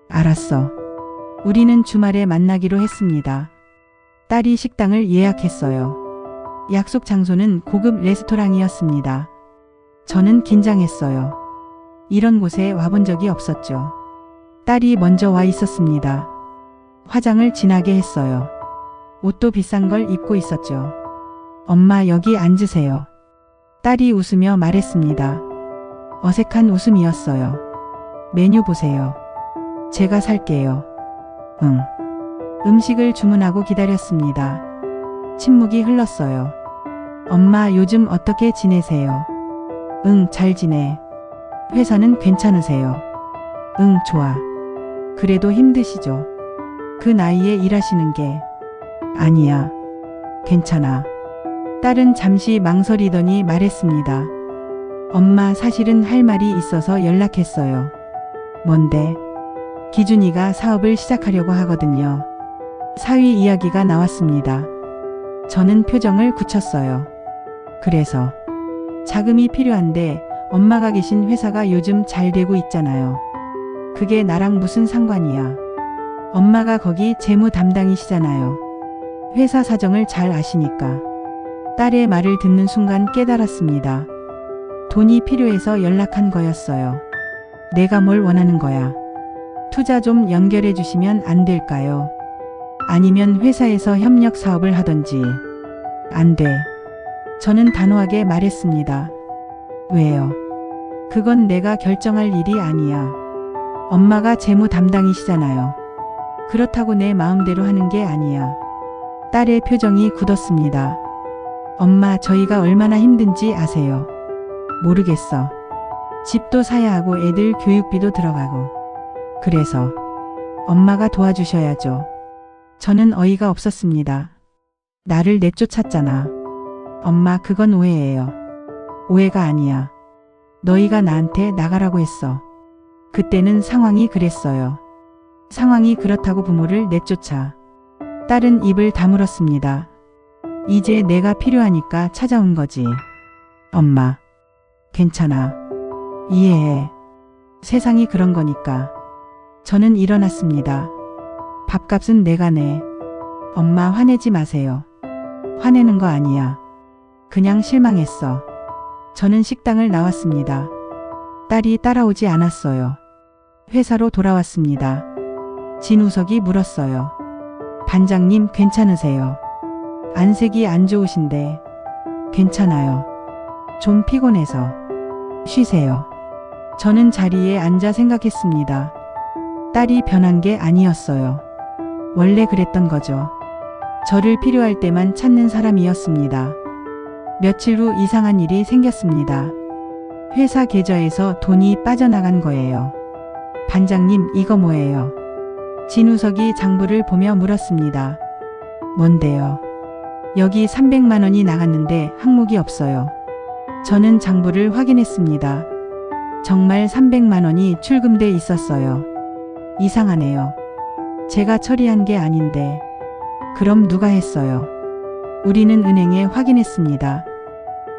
알았어. 우리는 주말에 만나기로 했습니다. 딸이 식당을 예약했어요. 약속 장소는 고급 레스토랑이었습니다. 저는 긴장했어요. 이런 곳에 와본 적이 없었죠. 딸이 먼저 와 있었습니다. 화장을 진하게 했어요. 옷도 비싼 걸 입고 있었죠. 엄마 여기 앉으세요. 딸이 웃으며 말했습니다. 어색한 웃음이었어요. 메뉴 보세요. 제가 살게요. 응. 음식을 주문하고 기다렸습니다. 침묵이 흘렀어요. 엄마 요즘 어떻게 지내세요? 응, 잘 지내. 회사는 괜찮으세요? 응, 좋아. 그래도 힘드시죠? 그 나이에 일하시는 게. 아니야. 괜찮아. 딸은 잠시 망설이더니 말했습니다. 엄마 사실은 할 말이 있어서 연락했어요. 뭔데? 기준이가 사업을 시작하려고 하거든요. 사위 이야기가 나왔습니다. 저는 표정을 굳혔어요. 그래서 자금이 필요한데 엄마가 계신 회사가 요즘 잘 되고 있잖아요. 그게 나랑 무슨 상관이야. 엄마가 거기 재무 담당이시잖아요. 회사 사정을 잘 아시니까. 딸의 말을 듣는 순간 깨달았습니다. 돈이 필요해서 연락한 거였어요. 내가 뭘 원하는 거야. 투자 좀 연결해 주시면 안 될까요? 아니면 회사에서 협력 사업을 하던지. 안 돼. 저는 단호하게 말했습니다. 왜요? 그건 내가 결정할 일이 아니야. 엄마가 재무 담당이시잖아요. 그렇다고 내 마음대로 하는 게 아니야. 딸의 표정이 굳었습니다. 엄마 저희가 얼마나 힘든지 아세요? 모르겠어. 집도 사야 하고 애들 교육비도 들어가고. 그래서 엄마가 도와주셔야죠. 저는 어이가 없었습니다. 나를 내쫓았잖아. 엄마 그건 오해예요. 오해가 아니야. 너희가 나한테 나가라고 했어. 그때는 상황이 그랬어요. 상황이 그렇다고 부모를 내쫓아. 딸은 입을 다물었습니다. 이제 내가 필요하니까 찾아온 거지. 엄마, 괜찮아. 이해해. 세상이 그런 거니까. 저는 일어났습니다. 밥값은 내가 내. 엄마 화내지 마세요. 화내는 거 아니야. 그냥 실망했어. 저는 식당을 나왔습니다. 딸이 따라오지 않았어요. 회사로 돌아왔습니다. 진우석이 물었어요. 반장님 괜찮으세요? 안색이 안 좋으신데. 괜찮아요. 좀 피곤해서. 쉬세요. 저는 자리에 앉아 생각했습니다. 딸이 변한 게 아니었어요. 원래 그랬던 거죠. 저를 필요할 때만 찾는 사람이었습니다. 며칠 후 이상한 일이 생겼습니다. 회사 계좌에서 돈이 빠져나간 거예요. 반장님, 이거 뭐예요? 진우석이 장부를 보며 물었습니다. 뭔데요? 여기 300만 원이 나갔는데 항목이 없어요. 저는 장부를 확인했습니다. 정말 300만 원이 출금돼 있었어요. 이상하네요. 제가 처리한 게 아닌데. 그럼 누가 했어요? 우리는 은행에 확인했습니다.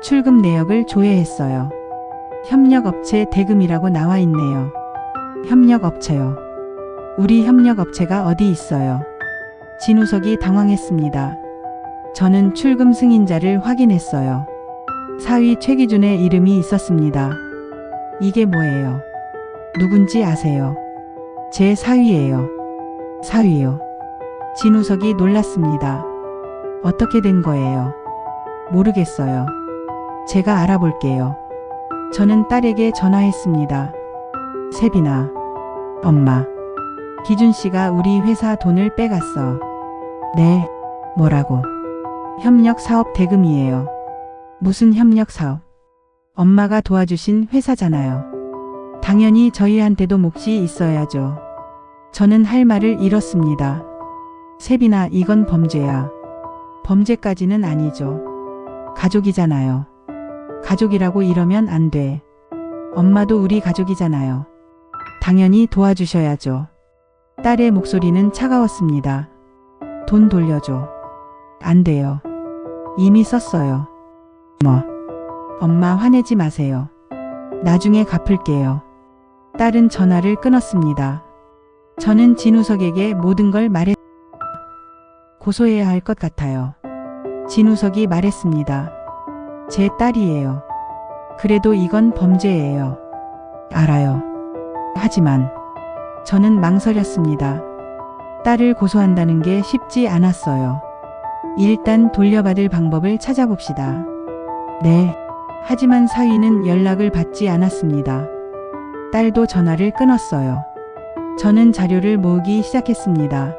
출금 내역을 조회했어요. 협력업체 대금이라고 나와 있네요. 협력업체요. 우리 협력업체가 어디 있어요? 진우석이 당황했습니다. 저는 출금 승인자를 확인했어요. 사위 최기준의 이름이 있었습니다. 이게 뭐예요? 누군지 아세요? 제 사위예요. 사위요. 진우석이 놀랐습니다. 어떻게 된 거예요? 모르겠어요. 제가 알아볼게요. 저는 딸에게 전화했습니다. 세빈아, 엄마, 기준 씨가 우리 회사 돈을 빼갔어. 네, 뭐라고? 협력 사업 대금이에요. 무슨 협력 사업? 엄마가 도와주신 회사잖아요. 당연히 저희한테도 몫이 있어야죠. 저는 할 말을 잃었습니다. 세빈아, 이건 범죄야. 범죄까지는 아니죠. 가족이잖아요. 가족이라고 이러면 안 돼. 엄마도 우리 가족이잖아요. 당연히 도와주셔야죠. 딸의 목소리는 차가웠습니다. 돈 돌려줘. 안 돼요. 이미 썼어요. 뭐? 엄마 화내지 마세요. 나중에 갚을게요. 딸은 전화를 끊었습니다. 저는 진우석에게 모든 걸 말했습니다. 고소해야 할 것 같아요. 진우석이 말했습니다. 제 딸이에요. 그래도 이건 범죄예요. 알아요. 하지만 저는 망설였습니다. 딸을 고소한다는 게 쉽지 않았어요. 일단 돌려받을 방법을 찾아봅시다. 네. 하지만 사위는 연락을 받지 않았습니다. 딸도 전화를 끊었어요. 저는 자료를 모으기 시작했습니다.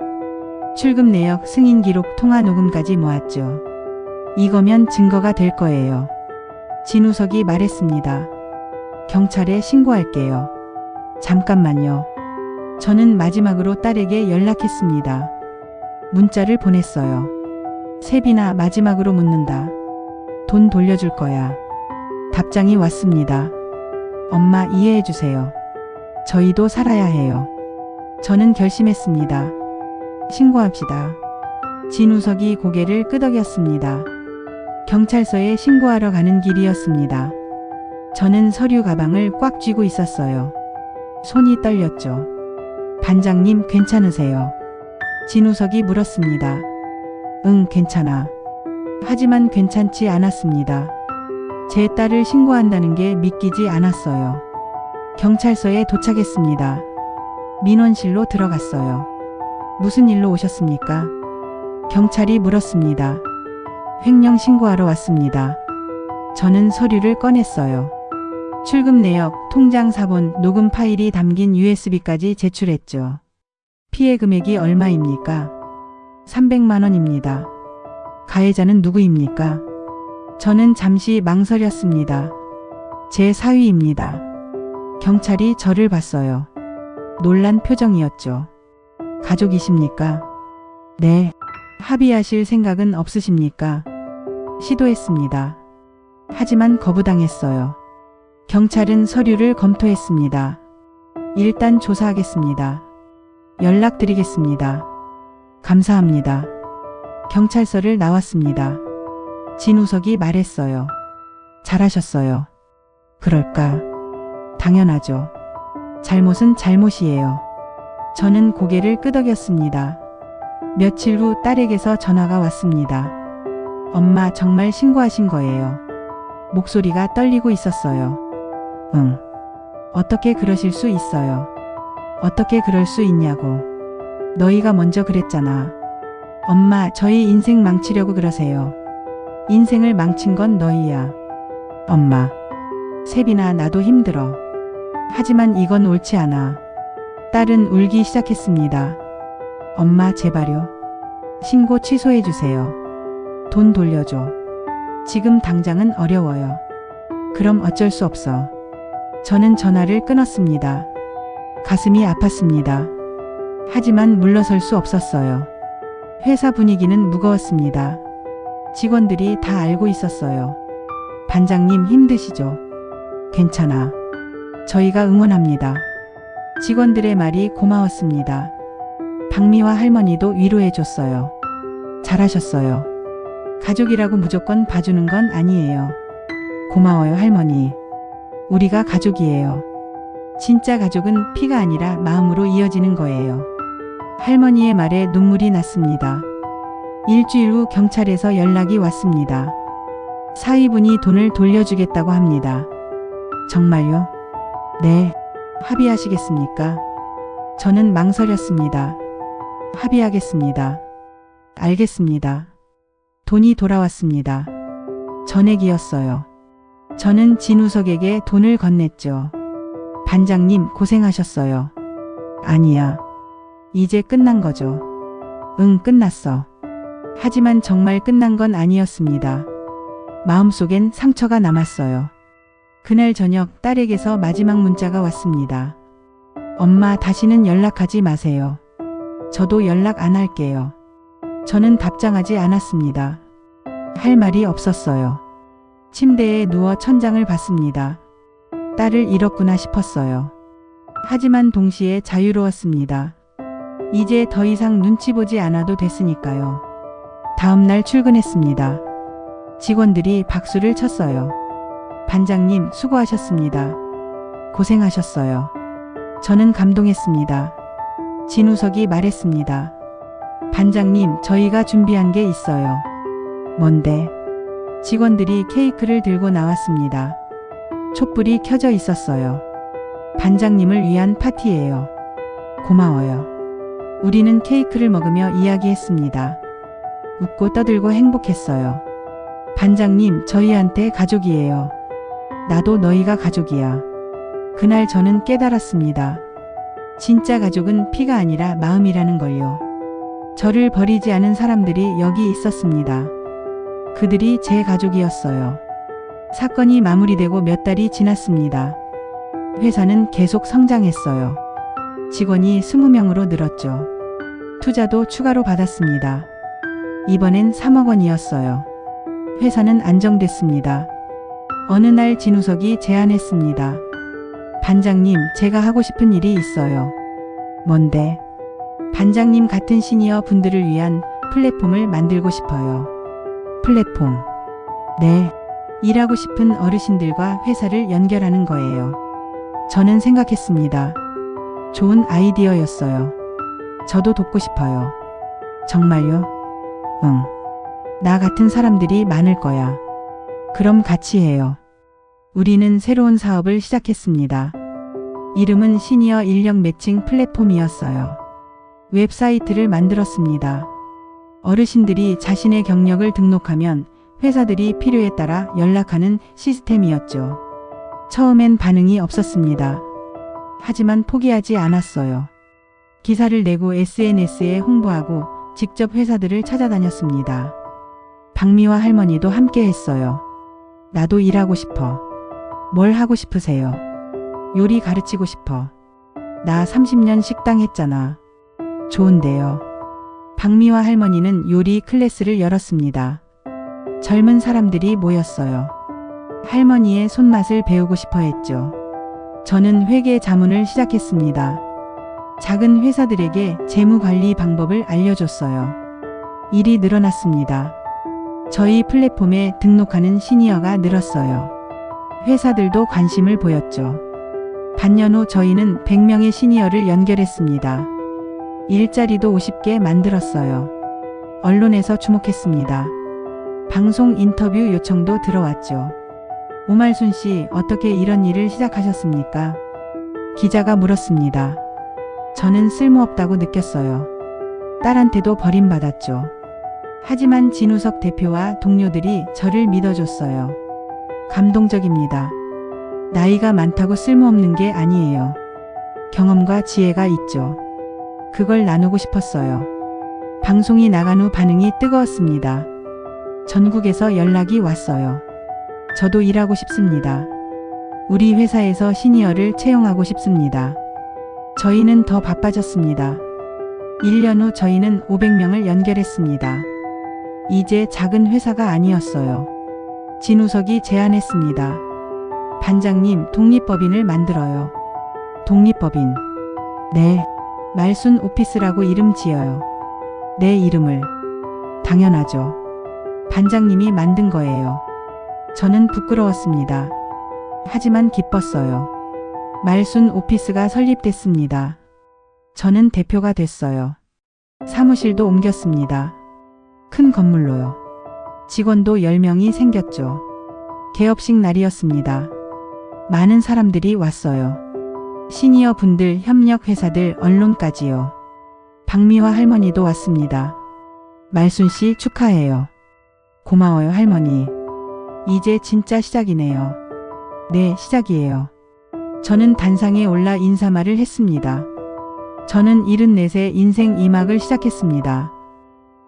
출금 내역, 승인 기록, 통화 녹음까지 모았죠. 이거면 증거가 될 거예요. 진우석이 말했습니다. 경찰에 신고할게요. 잠깐만요. 저는 마지막으로 딸에게 연락했습니다. 문자를 보냈어요. 세빈아, 마지막으로 묻는다. 돈 돌려줄 거야. 답장이 왔습니다. 엄마, 이해해 주세요. 저희도 살아야 해요. 저는 결심했습니다. 신고합시다. 진우석이 고개를 끄덕였습니다. 경찰서에 신고하러 가는 길이었습니다. 저는 서류 가방을 꽉 쥐고 있었어요. 손이 떨렸죠. 반장님 괜찮으세요? 진우석이 물었습니다. 응, 괜찮아. 하지만 괜찮지 않았습니다. 제 딸을 신고한다는 게 믿기지 않았어요. 경찰서에 도착했습니다. 민원실로 들어갔어요. 무슨 일로 오셨습니까? 경찰이 물었습니다. 횡령 신고하러 왔습니다. 저는 서류를 꺼냈어요. 출금 내역, 통장 사본, 녹음 파일이 담긴 USB까지 제출했죠. 피해 금액이 얼마입니까? 300만 원입니다. 가해자는 누구입니까? 저는 잠시 망설였습니다. 제 사위입니다. 경찰이 저를 봤어요. 놀란 표정이었죠. 가족이십니까? 네. 합의하실 생각은 없으십니까? 시도했습니다. 하지만 거부당했어요. 경찰은 서류를 검토했습니다. 일단 조사하겠습니다. 연락드리겠습니다. 감사합니다. 경찰서를 나왔습니다. 진우석이 말했어요. 잘하셨어요. 그럴까? 당연하죠. 잘못은 잘못이에요. 저는 고개를 끄덕였습니다. 며칠 후 딸에게서 전화가 왔습니다. 엄마 정말 신고하신 거예요. 목소리가 떨리고 있었어요. 응. 어떻게 그러실 수 있어요? 어떻게 그럴 수 있냐고. 너희가 먼저 그랬잖아. 엄마, 저희 인생 망치려고 그러세요. 인생을 망친 건 너희야. 엄마, 세빈아, 나도 힘들어. 하지만 이건 옳지 않아. 딸은 울기 시작했습니다. 엄마, 제발요. 신고 취소해주세요. 돈 돌려줘. 지금 당장은 어려워요. 그럼 어쩔 수 없어. 저는 전화를 끊었습니다. 가슴이 아팠습니다. 하지만 물러설 수 없었어요. 회사 분위기는 무거웠습니다. 직원들이 다 알고 있었어요. 반장님 힘드시죠? 괜찮아. 저희가 응원합니다. 직원들의 말이 고마웠습니다. 박미화 할머니도 위로해줬어요. 잘하셨어요. 가족이라고 무조건 봐주는 건 아니에요. 고마워요, 할머니. 우리가 가족이에요. 진짜 가족은 피가 아니라 마음으로 이어지는 거예요. 할머니의 말에 눈물이 났습니다. 일주일 후 경찰에서 연락이 왔습니다. 사위분이 돈을 돌려주겠다고 합니다. 정말요? 네. 합의하시겠습니까? 저는 망설였습니다. 합의하겠습니다. 알겠습니다. 돈이 돌아왔습니다. 전액이었어요. 저는 진우석에게 돈을 건넸죠. 반장님 고생하셨어요. 아니야. 이제 끝난 거죠. 응, 끝났어. 하지만 정말 끝난 건 아니었습니다. 마음속엔 상처가 남았어요. 그날 저녁 딸에게서 마지막 문자가 왔습니다. 엄마, 다시는 연락하지 마세요. 저도 연락 안 할게요. 저는 답장하지 않았습니다. 할 말이 없었어요. 침대에 누워 천장을 봤습니다. 딸을 잃었구나 싶었어요. 하지만 동시에 자유로웠습니다. 이제 더 이상 눈치 보지 않아도 됐으니까요. 다음날 출근했습니다. 직원들이 박수를 쳤어요. 반장님 수고하셨습니다. 고생하셨어요. 저는 감동했습니다. 진우석이 말했습니다. 반장님, 저희가 준비한 게 있어요. 뭔데? 직원들이 케이크를 들고 나왔습니다. 촛불이 켜져 있었어요. 반장님을 위한 파티예요. 고마워요. 우리는 케이크를 먹으며 이야기했습니다. 웃고 떠들고 행복했어요. 반장님, 저희한테 가족이에요. 나도 너희가 가족이야. 그날 저는 깨달았습니다. 진짜 가족은 피가 아니라 마음이라는 걸요. 저를 버리지 않은 사람들이 여기 있었습니다. 그들이 제 가족이었어요. 사건이 마무리되고 몇 달이 지났습니다. 회사는 계속 성장했어요. 직원이 20명으로 늘었죠. 투자도 추가로 받았습니다. 이번엔 3억 원이었어요. 회사는 안정됐습니다. 어느 날 진우석이 제안했습니다. 반장님, 제가 하고 싶은 일이 있어요. 뭔데? 반장님 같은 시니어 분들을 위한 플랫폼을 만들고 싶어요. 플랫폼. 네. 일하고 싶은 어르신들과 회사를 연결하는 거예요. 저는 생각했습니다. 좋은 아이디어였어요. 저도 돕고 싶어요. 정말요? 응. 나 같은 사람들이 많을 거야. 그럼 같이 해요. 우리는 새로운 사업을 시작했습니다. 이름은 시니어 인력 매칭 플랫폼이었어요. 웹사이트를 만들었습니다. 어르신들이 자신의 경력을 등록하면 회사들이 필요에 따라 연락하는 시스템이었죠. 처음엔 반응이 없었습니다. 하지만 포기하지 않았어요. 기사를 내고 SNS에 홍보하고 직접 회사들을 찾아다녔습니다. 박미화 할머니도 함께 했어요. 나도 일하고 싶어. 뭘 하고 싶으세요? 요리 가르치고 싶어. 나 30년 식당 했잖아. 좋은데요. 박미화 할머니는 요리 클래스를 열었습니다. 젊은 사람들이 모였어요. 할머니의 손맛을 배우고 싶어 했죠. 저는 회계 자문을 시작했습니다. 작은 회사들에게 재무 관리 방법을 알려줬어요. 일이 늘어났습니다. 저희 플랫폼에 등록하는 시니어가 늘었어요. 회사들도 관심을 보였죠. 반년 후 저희는 100명의 시니어를 연결했습니다. 일자리도 50개 만들었어요. 언론에서 주목했습니다. 방송 인터뷰 요청도 들어왔죠. 오말순 씨, 어떻게 이런 일을 시작하셨습니까? 기자가 물었습니다. 저는 쓸모없다고 느꼈어요. 딸한테도 버림받았죠. 하지만 진우석 대표와 동료들이 저를 믿어줬어요. 감동적입니다. 나이가 많다고 쓸모없는 게 아니에요. 경험과 지혜가 있죠. 그걸 나누고 싶었어요. 방송이 나간 후 반응이 뜨거웠습니다. 전국에서 연락이 왔어요. 저도 일하고 싶습니다. 우리 회사에서 시니어를 채용하고 싶습니다. 저희는 더 바빠졌습니다. 1년 후 저희는 500명을 연결했습니다. 이제 작은 회사가 아니었어요. 진우석이 제안했습니다. 반장님, 독립법인을 만들어요. 독립법인. 네. 말순 오피스라고 이름 지어요. 내 이름을. 당연하죠. 반장님이 만든 거예요. 저는 부끄러웠습니다. 하지만 기뻤어요. 말순 오피스가 설립됐습니다. 저는 대표가 됐어요. 사무실도 옮겼습니다. 큰 건물로요. 직원도 10명이 생겼죠. 개업식 날이었습니다. 많은 사람들이 왔어요. 시니어 분들, 협력 회사들, 언론까지요. 박미화 할머니도 왔습니다. 말순 씨 축하해요. 고마워요, 할머니. 이제 진짜 시작이네요. 네, 시작이에요. 저는 단상에 올라 인사말을 했습니다. 저는 74세 인생 2막을 시작했습니다.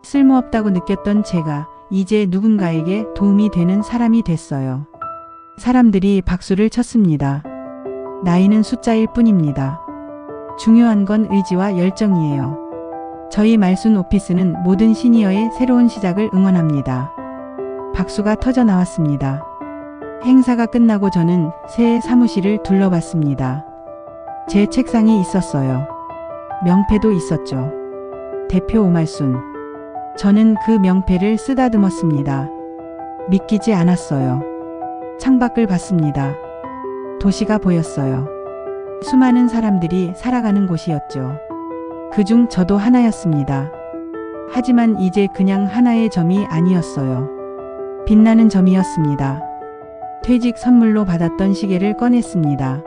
쓸모없다고 느꼈던 제가 이제 누군가에게 도움이 되는 사람이 됐어요. 사람들이 박수를 쳤습니다. 나이는 숫자일 뿐입니다. 중요한 건 의지와 열정이에요. 저희 말순 오피스는 모든 시니어의 새로운 시작을 응원합니다. 박수가 터져 나왔습니다. 행사가 끝나고 저는 새 사무실을 둘러봤습니다. 제 책상이 있었어요. 명패도 있었죠. 대표 오말순. 저는 그 명패를 쓰다듬었습니다. 믿기지 않았어요. 창밖을 봤습니다. 도시가 보였어요. 수많은 사람들이 살아가는 곳이었죠. 그중 저도 하나였습니다. 하지만 이제 그냥 하나의 점이 아니었어요. 빛나는 점이었습니다. 퇴직 선물로 받았던 시계를 꺼냈습니다.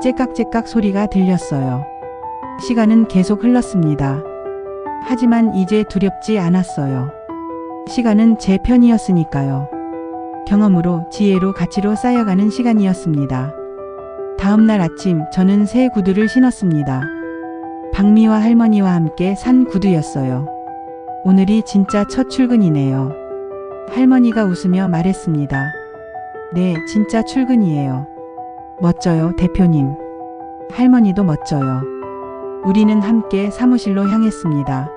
째깍째깍 소리가 들렸어요. 시간은 계속 흘렀습니다. 하지만 이제 두렵지 않았어요. 시간은 제 편이었으니까요. 경험으로, 지혜로, 가치로 쌓여가는 시간이었습니다. 다음 날 아침 저는 새 구두를 신었습니다. 박미화 할머니와 함께 산 구두였어요. 오늘이 진짜 첫 출근이네요. 할머니가 웃으며 말했습니다. 네, 진짜 출근이에요. 멋져요, 대표님. 할머니도 멋져요. 우리는 함께 사무실로 향했습니다.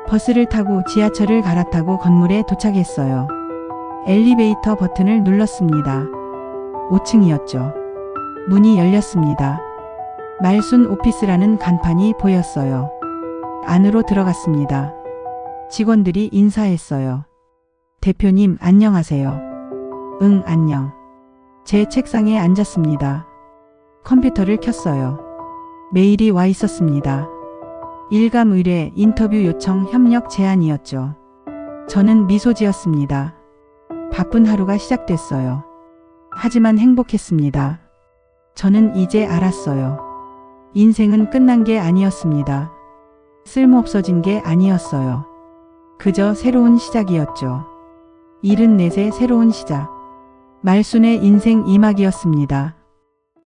버스를 타고 지하철을 갈아타고 건물에 도착했어요. 엘리베이터 버튼을 눌렀습니다. 5층이었죠. 문이 열렸습니다. 말순 오피스라는 간판이 보였어요. 안으로 들어갔습니다. 직원들이 인사했어요. 대표님, 안녕하세요. 응, 안녕. 제 책상에 앉았습니다. 컴퓨터를 켰어요. 메일이 와 있었습니다. 일감 의뢰, 인터뷰 요청, 협력 제안이었죠. 저는 미소 지었습니다. 바쁜 하루가 시작됐어요. 하지만 행복했습니다. 저는 이제 알았어요. 인생은 끝난 게 아니었습니다. 쓸모없어진 게 아니었어요. 그저 새로운 시작이었죠. 74세 새로운 시작. 말순의 인생 2막이었습니다.